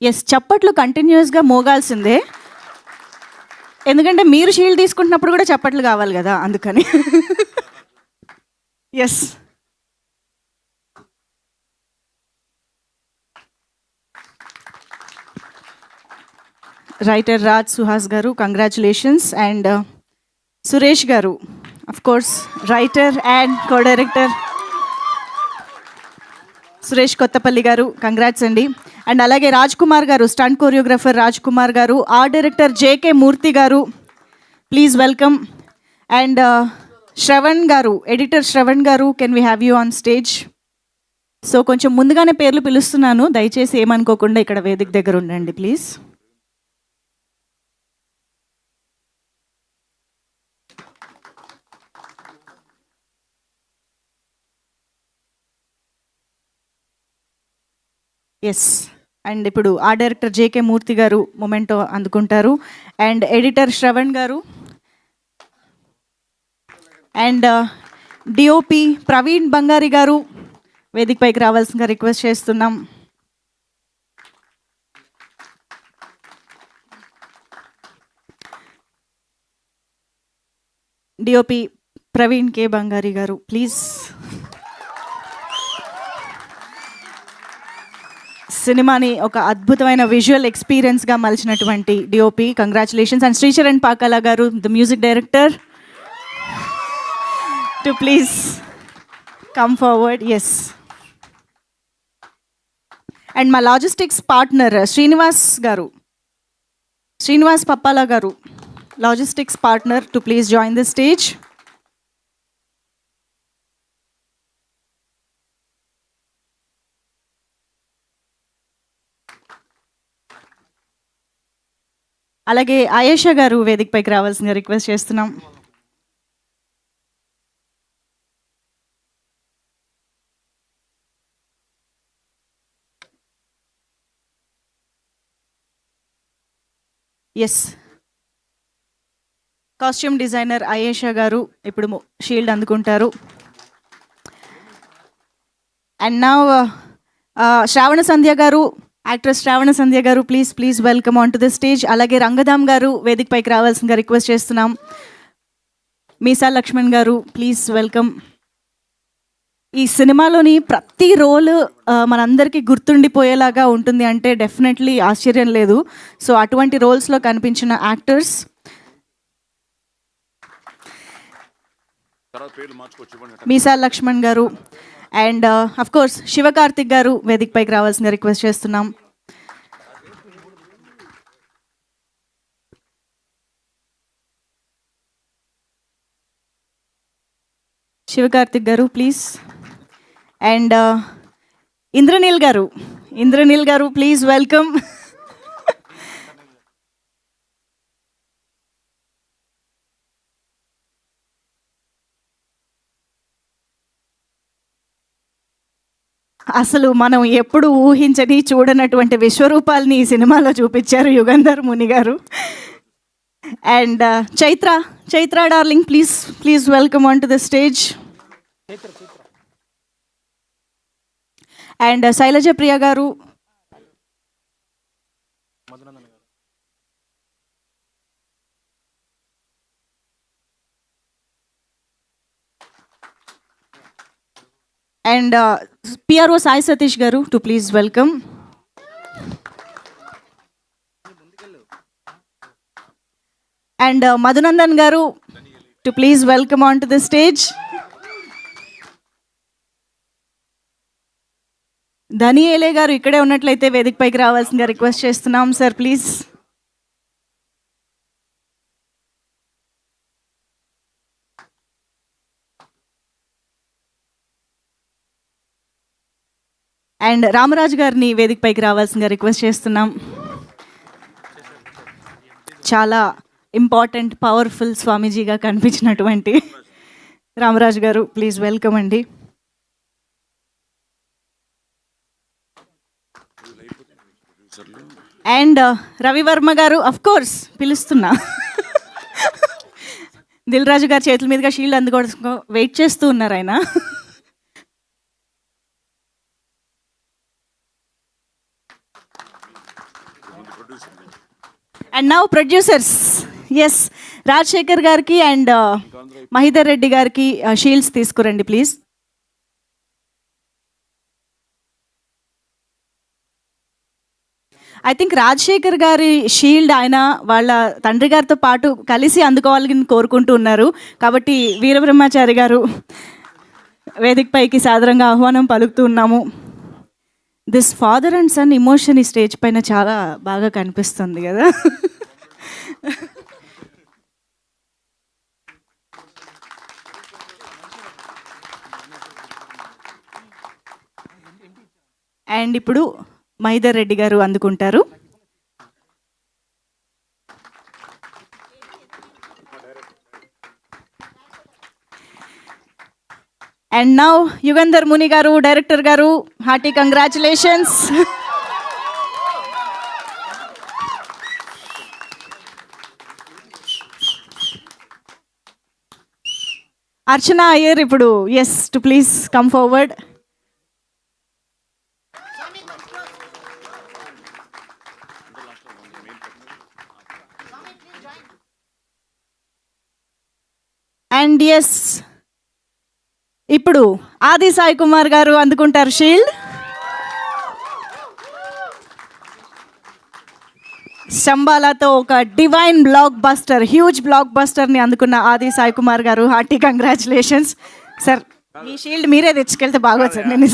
Yes, చప్పట్లు కంటిన్యూస్గా మోగాల్సిందే. ఎందుకంటే మీరు షీల్డ్ తీసుకుంటున్నప్పుడు కూడా చప్పట్లు కావాలి కదా, అందుకని. ఎస్. రైటర్ రాజ్ సుహాస్ గారు, కంగ్రాచులేషన్స్. అండ్ సురేష్ గారు, of course writer and co director Suresh Kothapalli గారు, కంగ్రాట్స్ అండి. అండ్ అలాగే రాజ్ కుమార్ గారు, స్టంట్ కొరియోగ్రాఫర్ రాజ్ కుమార్ గారు, ఆర్ట్ డైరెక్టర్ జేకే మూర్తి గారు, ప్లీజ్ వెల్కమ్. అండ్ శ్రవణ్ గారు, ఎడిటర్ శ్రవణ్ గారు, can we have you on stage? So కొంచెం ముందుగానే పేర్లు పిలుస్తున్నాను, దయచేసి ఏమనుకోకుండా ఇక్కడ వేదిక దగ్గర ఉండండి ప్లీజ్. ఎస్. అండ్ ఇప్పుడు ఆర్ట్ డైరెక్టర్ జేకే మూర్తి గారు మొమెంటో అందుకుంటారు. అండ్ ఎడిటర్ శ్రవణ్ గారు అండ్ డిఓపి ప్రవీణ్ బంగారి గారు వేదికపైకి రావాల్సిందిగా రిక్వెస్ట్ చేస్తున్నాం. డిఓపి ప్రవీణ్ కే బంగారి గారు, ప్లీజ్. సినిమాని ఒక అద్భుతమైన విజువల్ ఎక్స్పీరియన్స్గా మలిచినటువంటి DOP, congratulations. And Sricharan Pakala garu, the music director, to please come forward. Yes. And మా logistics partner Srinivas garu, Srinivas Pappala garu, logistics partner, to please join the stage. అలాగే ఆయేషా గారు వేదికపైకి రావాల్సిందిగా రిక్వెస్ట్ చేస్తున్నాం. ఎస్. కాస్ట్యూమ్ డిజైనర్ ఆయేషా గారు ఇప్పుడు షీల్డ్ అందుకుంటారు. అండ్ నా శ్రావణ సంధ్య గారు, యాక్ట్రెస్ శ్రావణ సంధ్య గారు, please welcome on to the stage. అలాగే రంగధామ్ గారు వేదికపైకి రావాల్సిందిగా రిక్వెస్ట్ చేస్తున్నాం. మీసా లక్ష్మణ్ గారు, ప్లీజ్ వెల్కమ్. ఈ సినిమాలోని ప్రతి రోల్ మనందరికీ గుర్తుండిపోయేలాగా ఉంటుంది అంటే డెఫినెట్లీ ఆశ్చర్యం లేదు. సో అటువంటి రోల్స్లో కనిపించిన యాక్టర్స్ మీసా లక్ష్మణ్ గారు అండ్ అఫ్ కోర్స్ శివకార్తిక్ గారు వేదికపైకి రావాల్సిందిగా రిక్వెస్ట్ చేస్తున్నాం. శివకార్తిక్ గారు, ప్లీజ్. అండ్ ఇంద్రనీల్ గారు, ప్లీజ్ వెల్కమ్. అసలు మనం ఎప్పుడు ఊహించని చూడనటువంటి విశ్వరూపాలని ఈ సినిమాలో చూపించారు Yugandhar Muni garu. And Chaitra darling, please welcome on to the stage. And Shailaja Priya garu, and PRO Sai Satish garu, to please welcome. And Madhunandan garu, to please welcome on to the stage. ధనియేలే గారు ఇక్కడే ఉన్నట్లయితే వేదికపైకి రావాల్సిందిగా రిక్వెస్ట్ చేస్తున్నాం సార్, ప్లీజ్. అండ్ రామరాజు గారిని వేదికపైకి రావాల్సిందిగా రిక్వెస్ట్ చేస్తున్నాం. చాలా ఇంపార్టెంట్, పవర్ఫుల్ స్వామీజీగా కనిపించినటువంటి రామరాజు గారు, ప్లీజ్ వెల్కమ్ అండి. అండ్ రవివర్మ గారు, అఫ్ కోర్స్ పిలుస్తున్నా, దిల్ రాజు గారి చేతుల మీదుగా షీల్డ్ అందుకోవడం వెయిట్ చేస్తూ ఉన్నారు ఆయన. And now producers. Yes, Rajasekhar గారికి అండ్ మహిదర్ రెడ్డి గారికి షీల్డ్స్ తీసుకురండి ప్లీజ్. ఐ థింక్ రాజశేఖర్ గారి షీల్డ్ ఆయన వాళ్ళ తండ్రి గారితో పాటు కలిసి అందుకోవాలని కోరుకుంటూ ఉన్నారు. కాబట్టి వీరబ్రహ్మచారి గారు వేదిక పైకి సాదరంగా ఆహ్వానం పలుకుతూ ఉన్నాము. This father and son emotion ఈ స్టేజ్ పైన చాలా బాగా కనిపిస్తుంది కదా. అండ్ ఇప్పుడు మహిదర్ రెడ్డి గారు అందుకుంటారు. అండ్ నౌ యుగంధర్ ముని గారు, డైరెక్టర్ గారు, హార్టీ కంగ్రాచులేషన్స్. అర్చన అయ్యర్ ఇప్పుడు yes to please come forward. And yes, ఇప్పుడు ఆది సాయి కుమార్ గారు అందుకుంటారు షీల్డ్. శంబాలాతో ఒక డివైన్ బ్లాక్ బస్టర్, హ్యూజ్ బ్లాక్ బస్టర్ని అందుకున్న Aadi Sai Kumar garu, hearty congratulations sir. ఈ షీల్డ్ మీరే తెచ్చుకెళ్తే బాగోదు సార్. నేను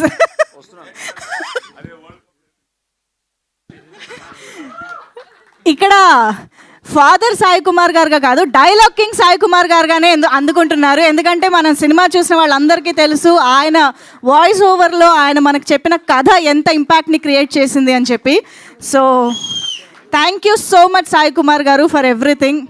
ఇక్కడ ఫాదర్ సాయి కుమార్ గారుగా కాదు, డైలాగ్ కింగ్ సాయి కుమార్ గారుగానే అందుకుంటున్నారు. ఎందుకంటే మనం సినిమా చూసిన వాళ్ళందరికీ తెలుసు ఆయన వాయిస్ ఓవర్లో ఆయన మనకు చెప్పిన కథ ఎంత ఇంపాక్ట్ని క్రియేట్ చేసింది అని చెప్పి. So thank you so much Sai Kumar garu for everything.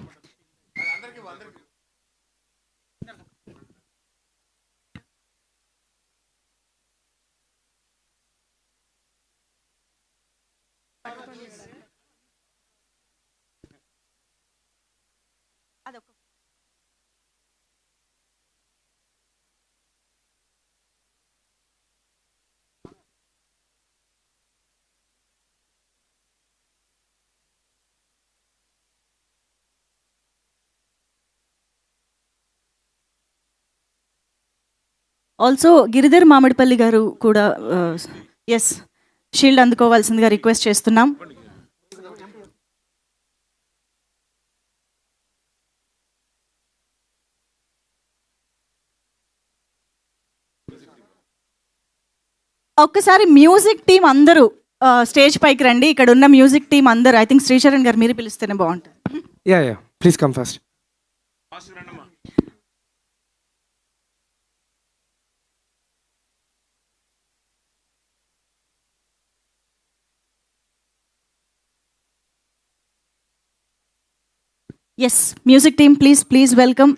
Also Giridhar Mamidipalli garu కూడా ఎస్ షీల్డ్ అందుకోవాల్సిందిగా రిక్వెస్ట్ చేస్తున్నాం. ఒక్కసారి మ్యూజిక్ టీం అందరూ స్టేజ్ పైకి రండి. ఇక్కడ ఉన్న మ్యూజిక్ టీం అందరూ, ఐ థింక్ శ్రీచరణ్ గారు మీరు పిలిస్తేనే బాగుంటుంది. Yeah please come first. Yes, music team please welcome.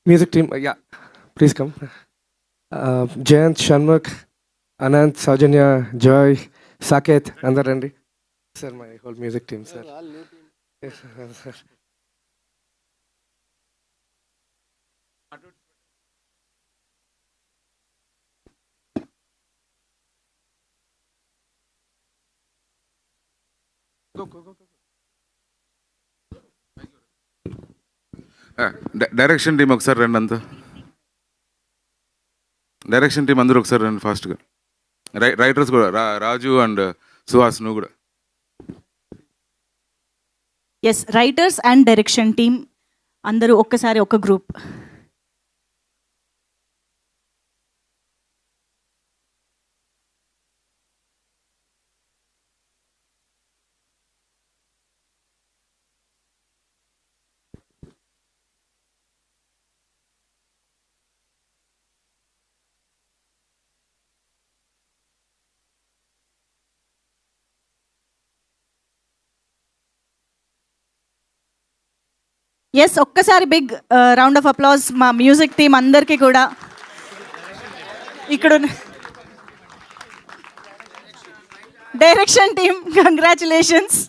Music team please come. Jayanth, Shanmukh, Ananth, Soujanya, Joy, Saketh అందరు రండి sir. My whole music team sir. Direction team ఒకసారి రండి. అంతా డైరెక్షన్ టీం అందరూ ఒకసారి రండి ఫాస్ట్గా. రైటర్స్ కూడా రాజు అండ్ సుహాస్, నువ్వు కూడా. Yes, writers and direction team అందరూ ఒక్కసారి ఒక గ్రూప్. ఎస్, ఒక్కసారి బిగ్ రౌండ్ ఆఫ్ అప్లాజ్ మా మ్యూజిక్ టీం అందరికీ కూడా. ఇక్కడ direction team congratulations.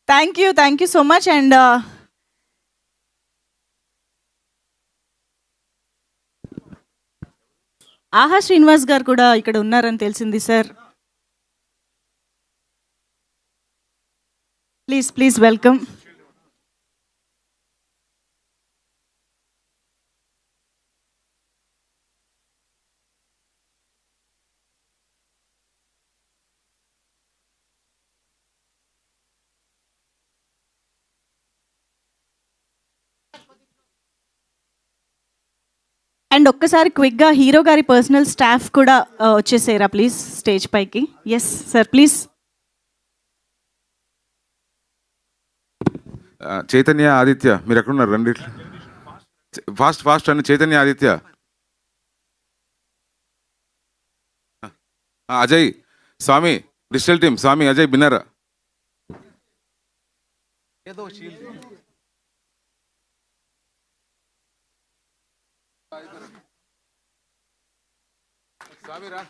Thank you so much. And ఆహా శ్రీనివాస్ గారు కూడా ఇక్కడ ఉన్నారని తెలిసింది సార్. Please welcome. అండ్ ఒక్కసారి క్విక్గా హీరో గారి పర్సనల్ స్టాఫ్ కూడా వచ్చేసేరా ప్లీజ్ స్టేజ్ పైకి. Yes sir please. Chaitanya Aditya మీరు ఎక్కడున్నారు రండి. ఫాస్ట్ అండి. చైతన్య ఆదిత్య, అజయ్, స్వామి, డిజిటల్ టీమ్ స్వామి, అజయ్, బిన్నరా. స్వామి రా.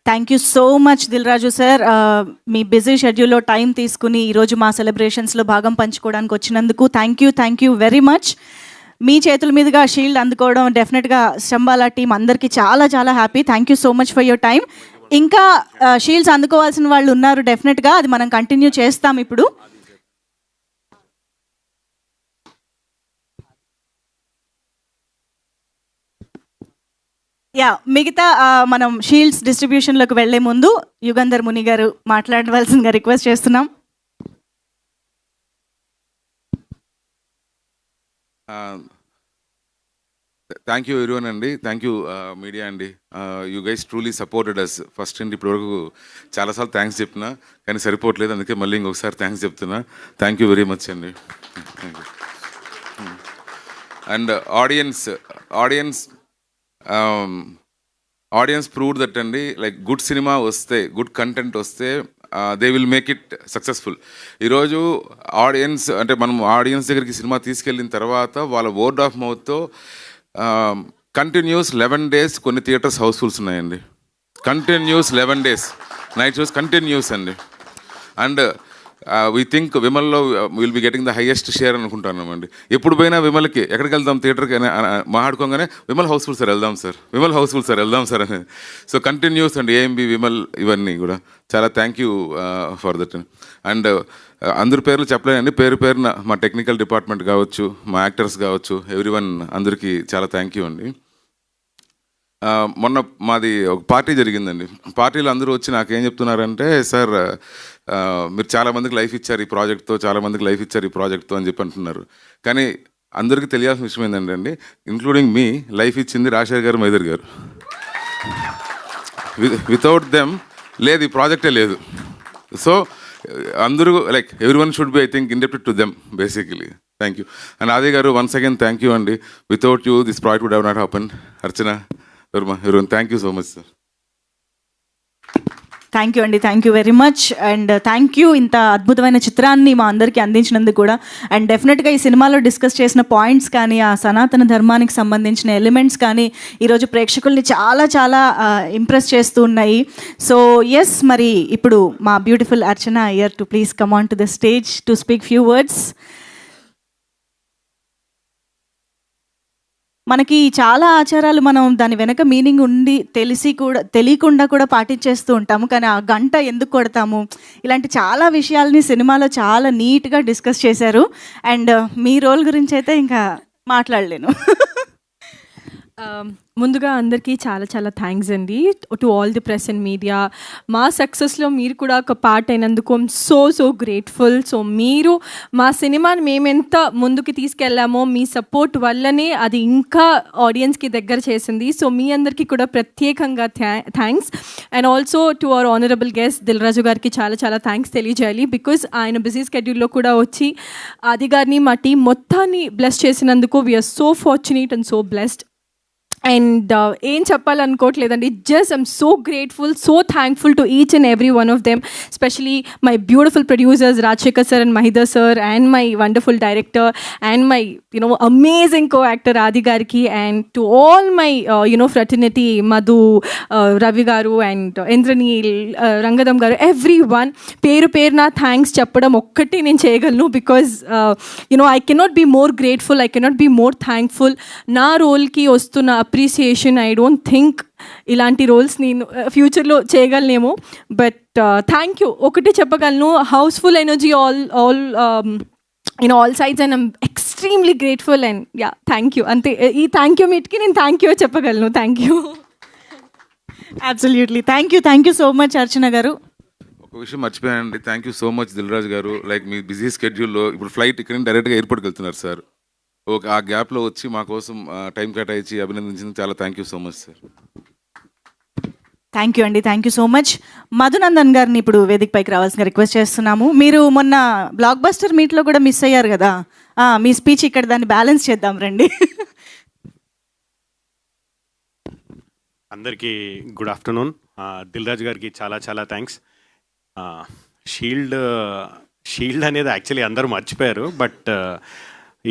Thank you so much Dil Raju sir. మీ బిజీ షెడ్యూల్లో టైం తీసుకుని ఈరోజు మా సెలబ్రేషన్స్లో భాగం పంచుకోవడానికి వచ్చినందుకు థ్యాంక్ యూ వెరీ మచ్. మీ చేతుల మీదుగా షీల్డ్ అందుకోవడం డెఫినెట్గా శంబాలా టీం అందరికీ చాలా happy. Thank you so much for your time. ఇంకా షీల్డ్స్ అందుకోవాల్సిన వాళ్ళు ఉన్నారు డెఫినెట్గా, అది మనం కంటిన్యూ చేస్తాం ఇప్పుడు. మిగతా మనం షీల్డ్స్ డిస్ట్రిబ్యూషన్లోకి వెళ్లే ముందు యుగంధర్ ముని గారు మాట్లాడవలసిందిగా రిక్వెస్ట్ చేస్తున్నాం. థ్యాంక్ యూ ఎవరీవన్ అండి. థ్యాంక్ యూ మీడియా అండి. You guys truly supported us first అండి. ఇప్పటివరకు చాలాసార్లు థ్యాంక్స్ చెప్పినా కానీ సరిపోవట్లేదు, అందుకే మళ్ళీ ఇంకొకసారి థ్యాంక్స్ చెప్తున్నా. థ్యాంక్ యూ వెరీ మచ్ అండి. Thank you. And audience proved that అండి, లైక్ గుడ్ సినిమా వస్తే, గుడ్ కంటెంట్ వస్తే they will make it successful. ఈరోజు ఆడియన్స్ అంటే మనం ఆడియన్స్ దగ్గరికి సినిమా తీసుకెళ్ళిన తర్వాత వాళ్ళ వర్డ్ ఆఫ్ మౌత్తో కంటిన్యూస్ 11 days కొన్ని థియేటర్స్ హౌస్ఫుల్స్ ఉన్నాయండి. Continuous 11 days night shows continuous అండి. అండ్ వీ థింక్ విమల్లో will be getting the highest share అనుకుంటున్నామండి. ఎప్పుడు పోయినా విమల్కి ఎక్కడికి వెళ్దాం థియేటర్కి అని మాట్లాడుకోగానే విమల్ హౌస్ఫుల్ సార్ వెళ్దాం సార్ అని. సో కంటిన్యూస్ అండి ఏఎంబి విమల్ ఇవన్నీ కూడా చాలా thank you for that. And అందరి పేర్లు చెప్పలేనండి, పేరున మా టెక్నికల్ డిపార్ట్మెంట్ కావచ్చు, మా యాక్టర్స్ కావచ్చు, ఎవ్రీవన్ అందరికీ చాలా థ్యాంక్ యూ అండి. మొన్న మాది ఒక పార్టీ జరిగిందండి. పార్టీలో అందరూ వచ్చి నాకేం చెప్తున్నారంటే, సార్ మీరు చాలామందికి లైఫ్ ఇచ్చారు ఈ ప్రాజెక్ట్తో అని చెప్పి అంటున్నారు. కానీ అందరికీ తెలియాల్సిన విషయం ఏంటంటే, ఇంక్లూడింగ్ మీ, లైఫ్ ఇచ్చింది రాజశేఖర్ గారు, మైదర్ గారు. వితౌట్ దెమ్ లేదు, ఈ ప్రాజెక్టే లేదు. సో అందరూ like everyone should be, I think, indebted to them basically. Thank you. And Aadi గారు, వన్స్ అగైన్ థ్యాంక్ యూ అండి. Without you this project would have not happen. Archana, everyone, thank you so much, sir. Thank you very much. And thank you ఇంత అద్భుతమైన చిత్రాన్ని మా అందరికీ అందించినందుకు కూడా. And డెఫినెట్గా ఈ సినిమాలో డిస్కస్ చేసిన పాయింట్స్ కానీ, ఆ సనాతన ధర్మానికి సంబంధించిన ఎలిమెంట్స్ కానీ ఈరోజు ప్రేక్షకుల్ని చాలా ఇంప్రెస్ చేస్తూ ఉన్నాయి. సో ఎస్, మరి ఇప్పుడు మా beautiful Archana Iyer to please come on to the stage to speak few words. మనకి చాలా ఆచారాలు మనం దాని వెనక మీనింగ్ ఉండి తెలియకుండా కూడా పాటించేస్తూ ఉంటాము. కానీ ఆ గంట ఎందుకు కొడతాము, ఇలాంటి చాలా విషయాల్ని సినిమాలో చాలా నీట్గా డిస్కస్ చేశారు. అండ్ మీ రోల్ గురించి అయితే ఇంకా మాట్లాడలేను. ముందుగా అందరికీ చాలా చాలా థ్యాంక్స్ అండి to all the press and media. మా సక్సెస్లో మీరు కూడా ఒక పార్ట్ అయినందుకు ఐమ్ సో గ్రేట్ఫుల్. సో మీరు మా సినిమాని మేమెంత ముందుకు తీసుకెళ్ళామో మీ సపోర్ట్ వల్లనే అది ఇంకా ఆడియన్స్కి దగ్గర చేసింది. సో మీ అందరికీ కూడా ప్రత్యేకంగా thanks. And also to our honourable guest Dil Raju గారికి చాలా చాలా థ్యాంక్స్ తెలియజేయాలి. బికాజ్ ఆయన బిజీ స్కెడ్యూల్లో కూడా వచ్చి ఆది గారిని మా టీం మొత్తాన్ని బ్లెస్ చేసినందుకు we're so fortunate and so blessed. And ఏం చెప్పాలనుకోవట్లేదండి, just I'm so grateful, so thankful to each and every one of them, specially my beautiful producers Rajasekhar sir and Mahidhar sir, and my wonderful director, and my amazing co actor Aadi గారికి, and to all my fraternity Madhu, Ravi garu, and Indraneel, రంగదం గారు, every one పేరు పేరున thanks చెప్పడం ఒక్కటి నేను చేయగలను. Because I cannot be more grateful, I cannot be more thankful. నా రోల్కి వస్తున్న అప్రిసియేషన్ ఐ డోంట్ థింక్ ఇలాంటి రోల్స్ నేను ఫ్యూచర్లో చేయగలనేమో. బట్ థ్యాంక్ యూ ఒకటి చెప్పగలను, housefull energy all sides, and I'm extremely grateful. And yeah, thank you. అంతే, ఈ థ్యాంక్ యూ మీట్కి నేను థ్యాంక్ యూ చెప్పగలను. Thank you. Absolutely thank you so much Archana garu. ఒక విషయం మర్చిపోయానండి, thank you so much Dil రాజు గారు. లైక్ మీ బిజీ స్కెడ్యూల్లో ఇప్పుడు ఫ్లైట్ ఇక్కడ నుంచి డైరెక్ట్గా ఎయిర్పోర్ట్కి వెళ్తున్నారు సార్. ఓకే, ఆ గ్యాప్లో వచ్చి మా కోసం టైం కేటాయించి అభినందించింది చాలా thank you so much sir. Thank you అండి, thank you so much. Madhunandan గారిని ఇప్పుడు వేదిక పైకి రావాల్సిన రిక్వెస్ట్ చేస్తున్నాము. మీరు మొన్న బ్లాక్ బస్టర్ మీట్లో కూడా మిస్ అయ్యారు కదా, మీ స్పీచ్ ఇక్కడ దాన్ని బ్యాలెన్స్ చేద్దాం రండి. అందరికీ గుడ్ ఆఫ్టర్నూన్. దిల్ రాజు గారికి చాలా చాలా థ్యాంక్స్. షీల్డ్ అనేది యాక్చువల్లీ అందరూ మర్చిపోయారు, బట్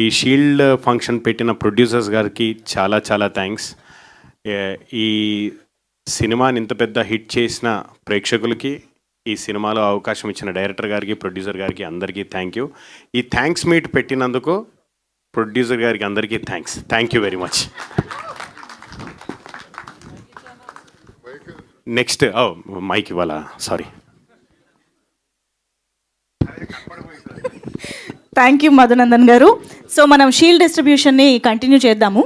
ఈ షీల్డ్ ఫంక్షన్ పెట్టిన ప్రొడ్యూసర్స్ గారికి చాలా చాలా థ్యాంక్స్. ఈ సినిమాని ఇంత పెద్ద హిట్ చేసిన ప్రేక్షకులకి, ఈ సినిమాలో అవకాశం ఇచ్చిన డైరెక్టర్ గారికి, ప్రొడ్యూసర్ గారికి అందరికీ థ్యాంక్ యూ. ఈ థ్యాంక్స్ మీట్ పెట్టినందుకు ప్రొడ్యూసర్ గారికి అందరికీ thank you very much. Next mic ఇవ్వాలా, సారీ. థ్యాంక్ యూ మధునందన్ గారు. సో మనం షీల్డ్ డిస్ట్రిబ్యూషన్ని కంటిన్యూ చేద్దాము.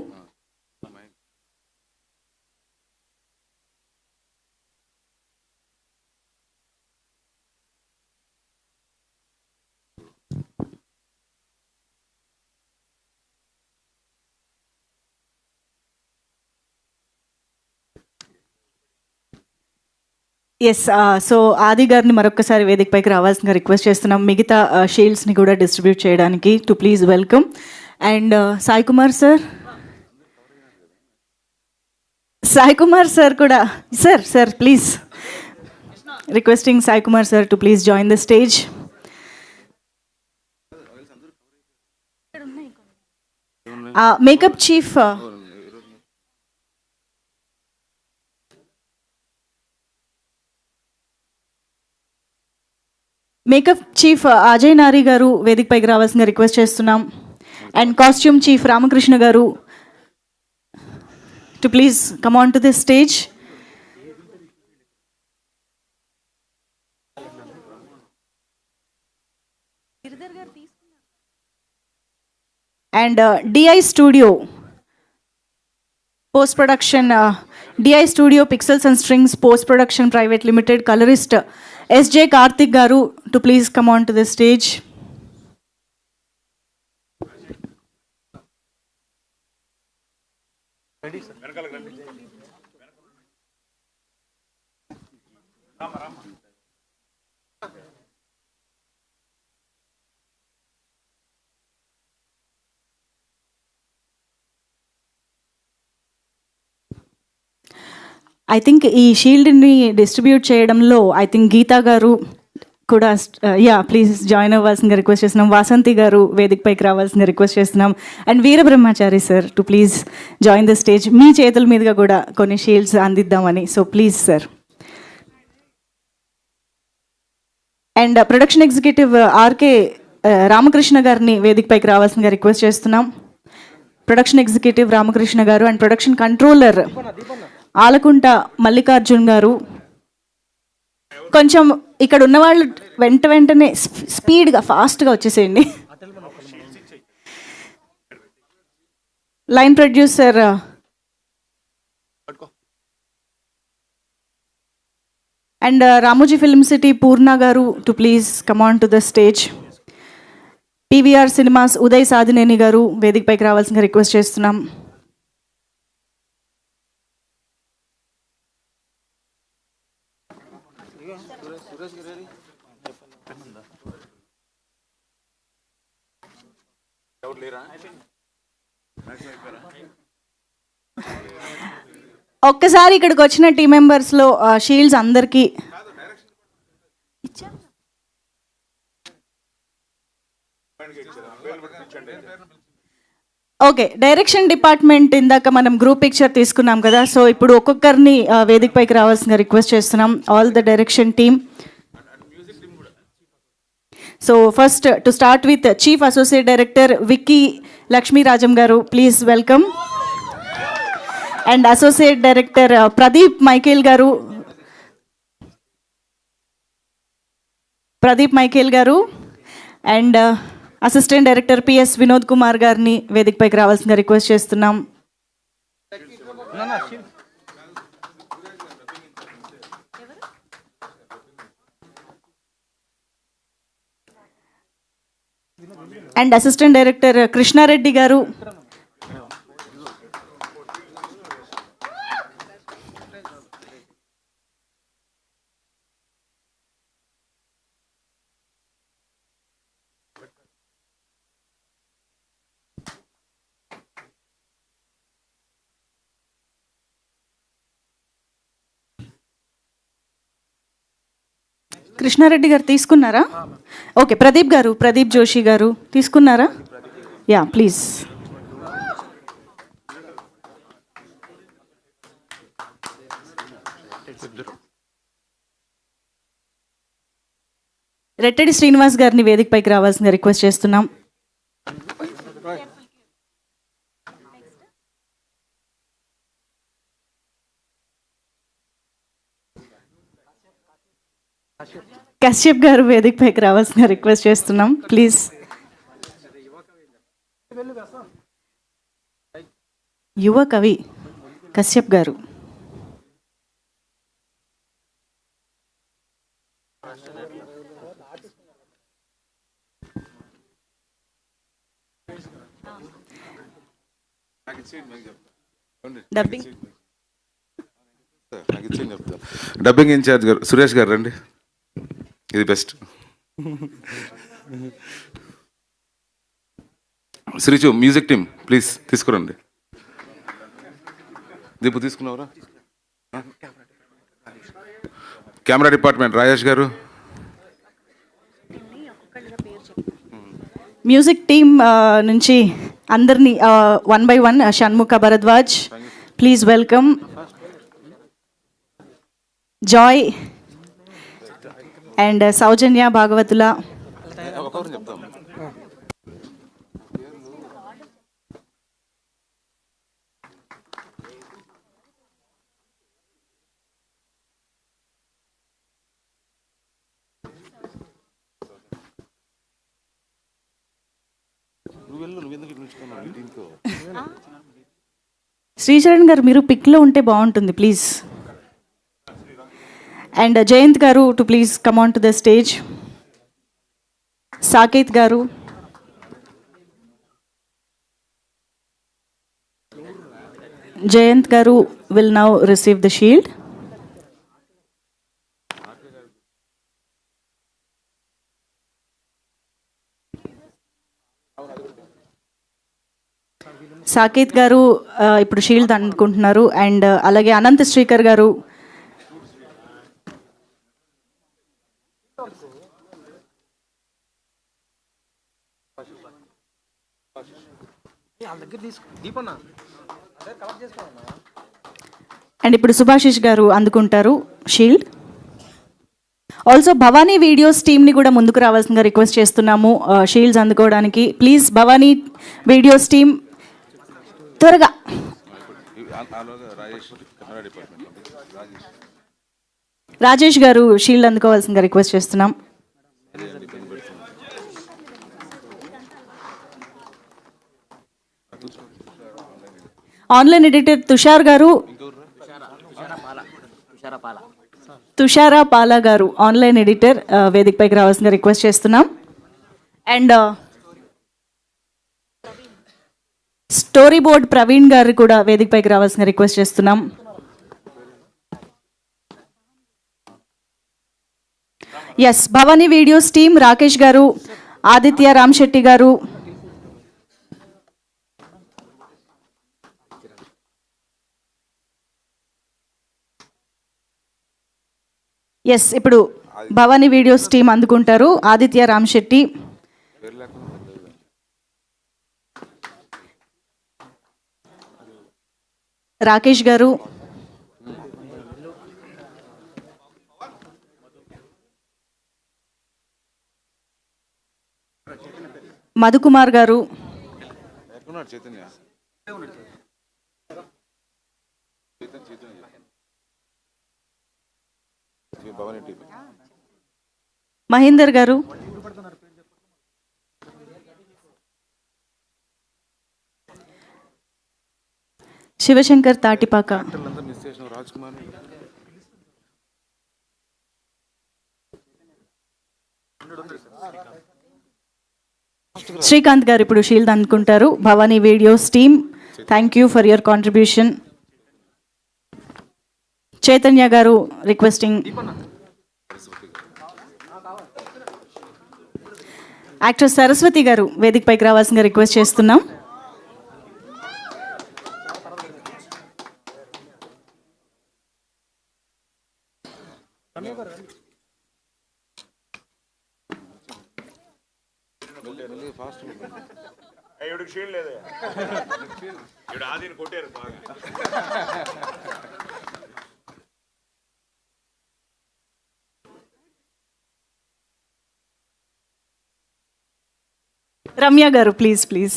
ఎస్, సో ఆది గారిని మరొకసారి వేదిక పైకి రావాల్సిన రిక్వెస్ట్ చేస్తున్నాం, మిగతా షీల్డ్స్ని కూడా డిస్ట్రిబ్యూట్ చేయడానికి. To please welcome. And Sai Kumar sir కూడా sir please requesting Sai Kumar sir to please join the stage. Makeup chief Ajay Nari garu వేదిక పైకి రావాల్సిన రిక్వెస్ట్ చేస్తున్నాం. And costume chief Ramakrishna garu to please come on to this stage. And DI studio post production, DI studio pixels and strings post production private limited colourist SJ Karthik garu to please come on to the stage. I think ఈ షీల్డ్ని distribute చేయడంలో I think Geetha garu కూడా please join అవ్వాల్సిందిగా request చేస్తున్నాం. వాసంతి గారు వేదిక పైకి రావాల్సిందిగా request చేస్తున్నాం. And Veerabrahmachari sir to please join the stage. మీ చేతుల మీదుగా కూడా కొన్ని షీల్డ్స్ అందిద్దామని, so please sir. And production executive RK Ramakrishna గారిని వేదిక పైకి రావాల్సిందిగా రిక్వెస్ట్ చేస్తున్నాం. Production executive Ramakrishna garu and production controller Alakunta Mallikarjun garu. కొంచెం ఇక్కడ ఉన్న వాళ్ళు వెంటనే స్పీడ్గా ఫాస్ట్గా వచ్చేసేయండి. Line producer and Ramoji film city Purna garu to please come on to the stage. PVR cinemas Uday Sadhineni garu వేదికపైకి రావాల్సిందిగా రిక్వెస్ట్ చేస్తున్నాం. ఒక్కసారి ఇక్కడికి వచ్చిన టీం మెంబర్స్లో షీల్డ్స్ అందరికీ ఓకే. డైరెక్షన్ డిపార్ట్మెంట్ ఇందాక మనం గ్రూప్ పిక్చర్ తీసుకున్నాం కదా, సో ఇప్పుడు ఒక్కొక్కరిని వేదికపైకి రావాల్సిందిగా రిక్వెస్ట్ చేస్తున్నాం. All the direction team. So first to start with chief associate director Vicky Lakshmirajam garu, please welcome. And associate director Pradeep Michael garu and assistant director PS Vinod Kumar గారిని వేదికపైకి రావాల్సిందిగా రిక్వెస్ట్ చేస్తున్నాం. అండ్ అసిస్టెంట్ డైరెక్టర్ కృష్ణారెడ్డి గారు. కృష్ణారెడ్డి గారు తీసుకున్నారా? ఓకే. ప్రదీప్ జోషి గారు తీసుకున్నారా? Yeah please. రెట్టెడి శ్రీనివాస్ గారిని వేదికపైకి రావాల్సిందిగా రిక్వెస్ట్ చేస్తున్నాం. కశ్యప్ గారు వేదికపైకి రావాల్సిన రిక్వెస్ట్ చేస్తున్నాం ప్లీజ్. యువ కవి కశ్యప్ గారు. డబ్బింగ్ ఇన్ఛార్జ్ గారు సురేష్ గారు రండి, ఇది best. Sreechu music team please తీసుకురండి. దీపు తీసుకున్నావురా? Camera department Rajesh garu. Music team నుంచి అందరినీ one by one. Shanmukha Bharadwaj please welcome. Joy and Soujanya Bhagavatula. Sricharan గారు మీరు పిక్లో ఉంటే బాగుంటుంది please. And Jayanth garu to please come on to the stage. Saketh garu. Jayanth garu will now receive the shield. Saketh garu ఇప్పుడు షీల్డ్ అందుకుంటున్నారు. అండ్ అలాగే అనంత్ శ్రీకర్ గారు. అండ్ ఇప్పుడు సుభాషిష్ గారు అందుకుంటారు షీల్డ్. ఆల్సో భవానీ వీడియోస్ టీమ్ని కూడా ముందుకు రావాల్సిందిగా రిక్వెస్ట్ చేస్తున్నాము షీల్డ్స్ అందుకోవడానికి. ప్లీజ్ భవానీ వీడియోస్ టీమ్ త్వరగా. రాజేష్ గారు షీల్డ్ అందుకోవాల్సిందిగా రిక్వెస్ట్ చేస్తున్నాం. ఆన్లైన్ ఎడిటర్ తుషార్ గారు, తుషారా పాలా గారు ఆన్లైన్ ఎడిటర్ వేదికపైకి రావాల్సిందిగా రిక్వెస్ట్ చేస్తున్నాం. అండ్ స్టోరీ బోర్డ్ ప్రవీణ్ గారు కూడా వేదికపైకి రావాల్సిందిగా రిక్వెస్ట్ చేస్తున్నాం. Yes, Bhavani videos team Rakesh గారు, ఆదిత్య రామ్శెట్టి గారు, ఎస్ ఇప్పుడు భవానీ వీడియోస్ టీం అందుకుంటారు. ఆదిత్య రామ్శెట్టి, రాకేష్ గారు, మధుకుమార్ గారు, మహేందర్ గారు, శివశంకర్ తాటిపాక, శ్రీకాంత్ గారు ఇప్పుడు షీల్డ్ అందుకుంటారు. Bhavani videos team, thank you for your contribution. Chaitanya గారు రిక్వెస్టింగ్. యాక్టర్ సరస్వతి గారు వేదికపైకి రావాల్సిందిగా రిక్వెస్ట్ చేస్తున్నాం. రమ్య గారు ప్లీజ్ ప్లీజ్.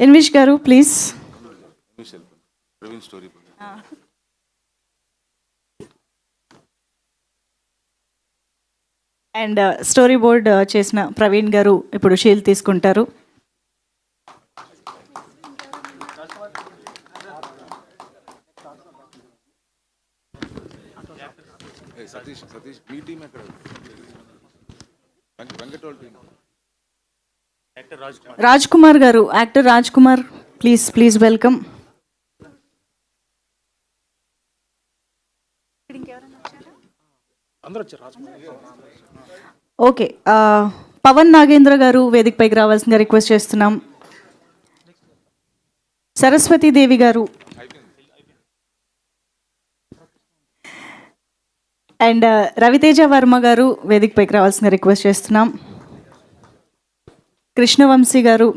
ఎన్విష్ గారు ప్లీజ్. అండ్ స్టోరీ బోర్డ్ చేసిన ప్రవీణ్ గారు ఇప్పుడు షీల్డ్ తీసుకుంటారు. రాజ్ కుమార్ గారు, actor Raj Kumar please please welcome. Okay, Pavan Nagendra గారు వేదికపైకి రావాల్సిందిగా రిక్వెస్ట్ చేస్తున్నాం. సరస్వతి దేవి గారు అండ్ రవితేజ వర్మ గారు వేదికపైకి రావాల్సిందిగా రిక్వెస్ట్ చేస్తున్నాం. కృష్ణవంశీ గారు,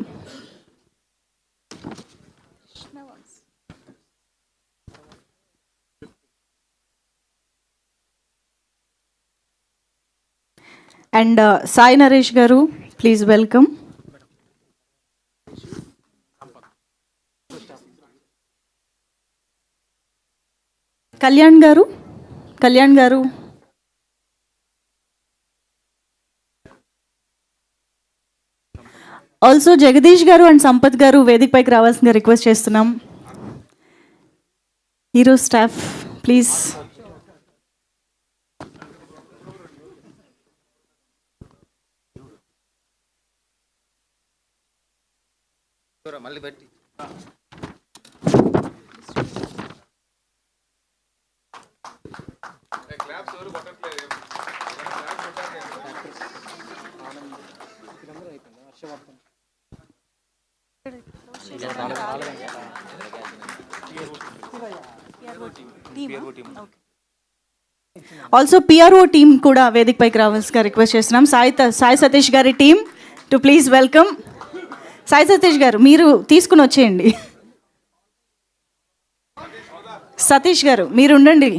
అండ్ సాయి నరేష్ గారు ప్లీజ్ వెల్కమ్. కళ్యాణ్ గారు, కళ్యాణ్ గారు, ఆల్సో జగదీష్ గారు అండ్ సంపత్ గారు వేదికపైకి రావాల్సిందిగా రిక్వెస్ట్ చేస్తున్నాం. Hero staff please. Also PRO team కూడా వేదికపైకి రావాల్సిందిగా రిక్వెస్ట్ చేస్తున్నాం. సాయి సతీష్ గారి team to please welcome. Sai Satish గారు మీరు తీసుకుని వచ్చేయండి. సతీష్ గారు మీరు ఉండండి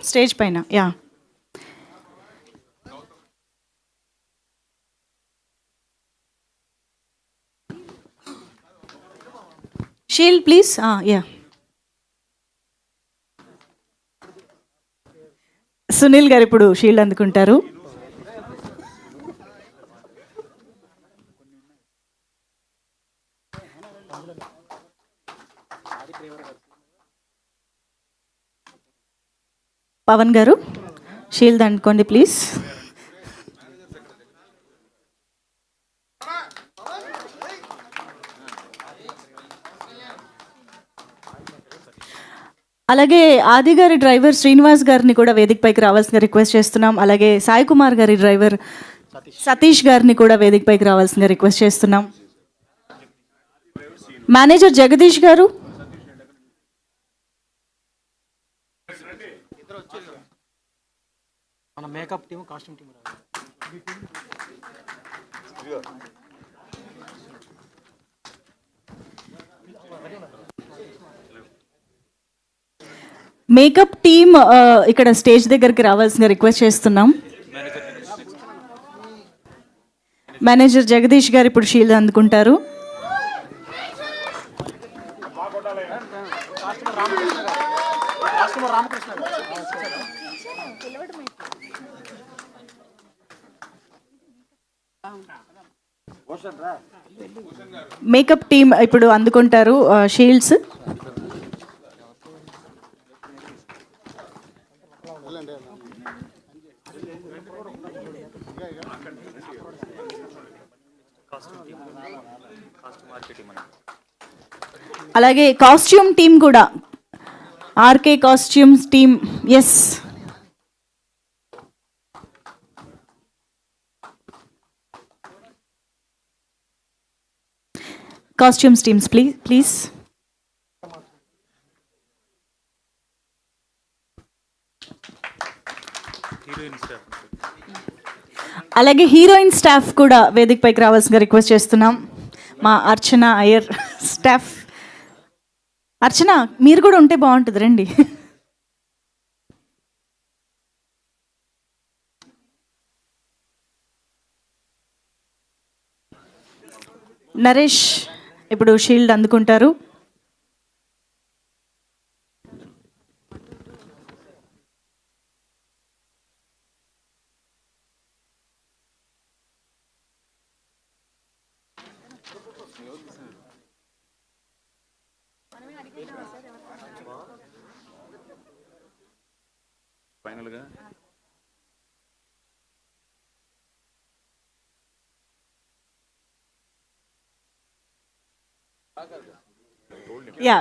స్టేజ్ పైన. Yeah, shield please. Yeah, Sunil గారు ఇప్పుడు షీల్డ్ అందుకుంటారు. పవన్ గారు షీల్డ్ అందుకోండి ప్లీజ్. అలాగే ఆది గారి డ్రైవర్ శ్రీనివాస్ గారిని కూడా వేదిక పైకి రావాల్సిందిగా రిక్వెస్ట్ చేస్తున్నాం. అలాగే సాయి కుమార్ గారి డ్రైవర్ సతీష్ గారిని కూడా వేదిక పైకి రావాల్సిందిగా రిక్వెస్ట్ చేస్తున్నాం. మేనేజర్ జగదీష్ గారు, మన makeup team, costume team makeup team ఇక్కడ స్టేజ్ దగ్గరికి రావాల్సిందిగా రిక్వెస్ట్ చేస్తున్నాం. మేనేజర్ జగదీష్ గారు ఇప్పుడు షీల్డ్ అందుకుంటారు. మేకప్ టీమ్ ఇప్పుడు అందుకుంటారు షీల్డ్స్. అలాగే కాస్ట్యూమ్ టీమ్ కూడా, RK costumes team. Yes, costumes teams please. అలాగే హీరోయిన్ స్టాఫ్ కూడా వేదిక పైకి రావాల్సిందిగా రిక్వెస్ట్ చేస్తున్నాం. మా అర్చన అయ్యర్ స్టాఫ్. అర్చన, మీరు కూడా ఉంటే బాగుంటుంది, రండి. నరేష్ ఇప్పుడు షీల్డ్ అందుకుంటారు. ఫైనల్గా యా,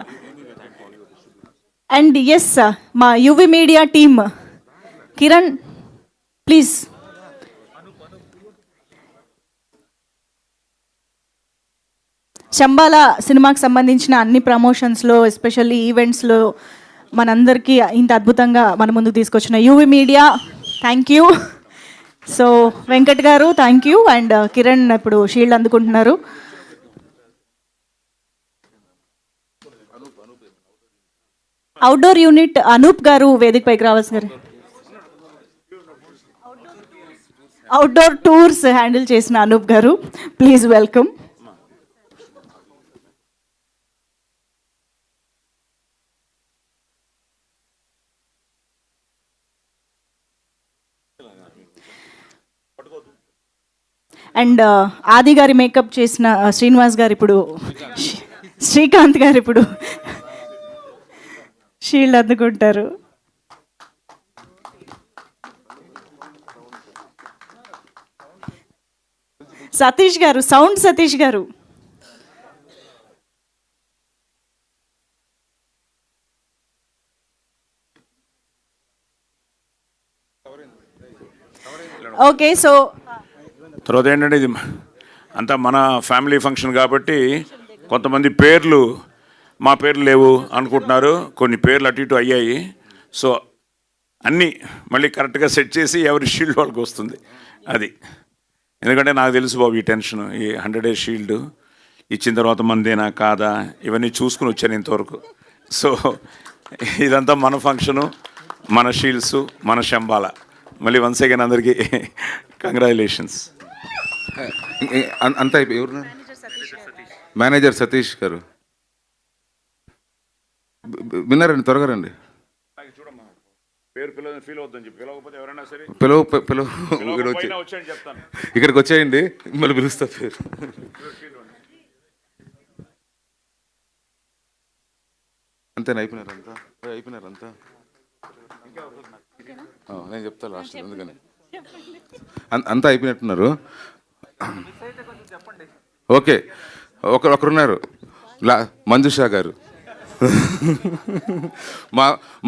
అండ్ ఎస్ మా UV media team. Kiran please. Shambhala సినిమాకి సంబంధించిన అన్ని ప్రమోషన్స్లో, ఎస్పెషల్లీ ఈవెంట్స్లో మనందరికీ ఇంత అద్భుతంగా మన ముందుకు తీసుకొచ్చిన UV media, thank you. So Venkat గారు థ్యాంక్ యూ. అండ్ కిరణ్ ఇప్పుడు షీల్డ్ అందుకుంటున్నారు. అవుట్డోర్ యూనిట్ అనూప్ గారు వేదిక పైకి రావాల్సింది. అవుట్డోర్ టూర్స్ హ్యాండిల్ చేసిన అనూప్ గారు, ప్లీజ్ వెల్కమ్. అండ్ ఆది గారి మేకప్ చేసిన శ్రీనివాస్ గారు ఇప్పుడు, శ్రీకాంత్ గారు ఇప్పుడు షీల్డ్ అందుకుంటారు. సతీష్ గారు, సౌండ్ సతీష్ గారు. ఓకే, సో తర్వాత ఏంటంటే ఇది అంతా మన ఫ్యామిలీ ఫంక్షన్ కాబట్టి కొంతమంది పేర్లు మా పేర్లు లేవు అనుకుంటున్నారు. కొన్ని పేర్లు అటు ఇటు అయ్యాయి. సో అన్నీ మళ్ళీ కరెక్ట్గా సెట్ చేసి ఎవరి షీల్డ్ వాళ్ళకి వస్తుంది. అది ఎందుకంటే నాకు తెలుసు బాబు ఈ టెన్షన్, ఈ 100 days షీల్డ్ ఇచ్చిన తర్వాత మనదేనా కాదా ఇవన్నీ చూసుకుని వచ్చాను ఇంతవరకు. సో ఇదంతా మన ఫంక్షను, మన షీల్డ్స్, మన శంబాల. మళ్ళీ వన్స్ అగైన్ అందరికీ కంగ్రాచులేషన్స్. అంతా ఎవరు? మేనేజర్ సతీష్ గారు. విన్నారండి, త్వరగా రండి. పేరు ఫీల్ అవుతుందని చెప్పి పిలవకపోతే ఎవరైనా సరే పిలువ ఇక్కడ వచ్చి వచ్చాయని చెప్తాను. ఇక్కడికి వచ్చేయండి, మిమ్మల్ని పిలుస్తా పేరు. అంతేనా? అయిపోయినారంతా నేను చెప్తా లాస్ట్, ఎందుకని అంతా అయిపోయినట్టున్నారు. ఓకే, ఒకరున్నారు, మంజుషా గారు.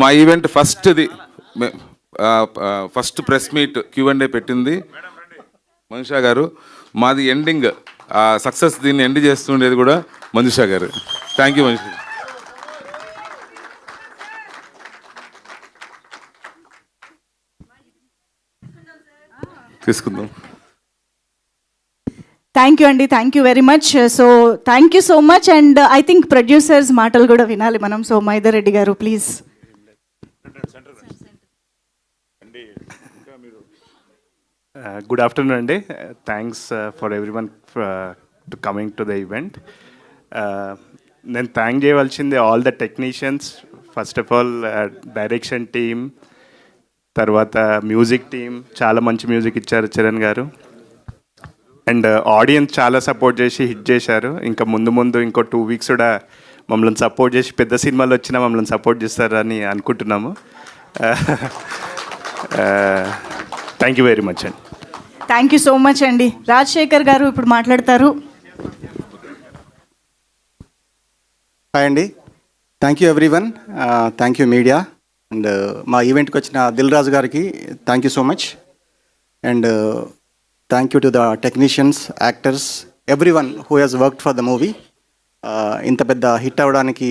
మా event first press meet Q&A పెట్టింది మంజుషా గారు. మాది ఎండింగ్ సక్సెస్, దీన్ని ఎండ్ చేస్తుండేది కూడా మంజుషా గారు. Thank you Manjusha. తీసుకుందాం. థ్యాంక్ యూ అండి, thank you very much. So thank you so much. And I think producers మాటలు కూడా వినాలి మనం. సో మైదర్ రెడ్డి గారు ప్లీజ్. Good afternoon అండి. Thanks for everyone to coming to the event. నేను థ్యాంక్ చేయవలసింది all the technicians. First of all direction team, తర్వాత music team, చాలా మంచి మ్యూజిక్ ఇచ్చారు చరణ్ గారు. అండ్ ఆడియన్స్ చాలా సపోర్ట్ చేసి హిట్ చేశారు. ఇంకా ముందు ఇంకో 2 weeks కూడా మమ్మల్ని సపోర్ట్ చేసి పెద్ద సినిమాలు వచ్చినా మమ్మల్ని సపోర్ట్ చేస్తారని అనుకుంటున్నాము. థ్యాంక్ యూ వెరీ మచ్ అండి. థ్యాంక్ యూ సో మచ్ అండి. రాజశేఖర్ గారు ఇప్పుడు మాట్లాడతారు. హాయ్ అండి, thank you everyone, thank you media. And మా ఈవెంట్కి వచ్చిన దిల్ రాజు గారికి thank you so much. And thank you to the technicians, actors, everyone who has worked for the movie. ఇంత పెద్ద హిట్ అవ్వడానికి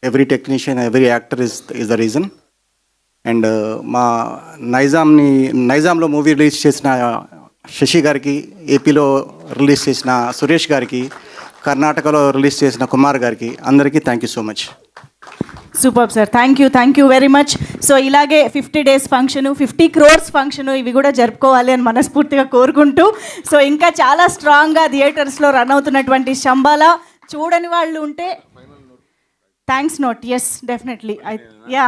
every technician, every actor is the reason. And మా నైజాంలో movie release చేసిన శశి గారికి, ఏపీలో రిలీజ్ చేసిన సురేష్ గారికి, కర్ణాటకలో రిలీజ్ చేసిన కుమార్ గారికి, అందరికీ thank you so much. Super sir, thank you very much. So ఇలాగే 50 days ఫంక్షను, 50 crores ఫంక్షను, ఇవి కూడా జరుపుకోవాలి అని మనస్ఫూర్తిగా కోరుకుంటూ, సో ఇంకా చాలా స్ట్రాంగ్గా థియేటర్స్లో రన్ అవుతున్నటువంటి శంబాలా చూడని వాళ్ళు ఉంటే thanks note. Yes definitely. Yeah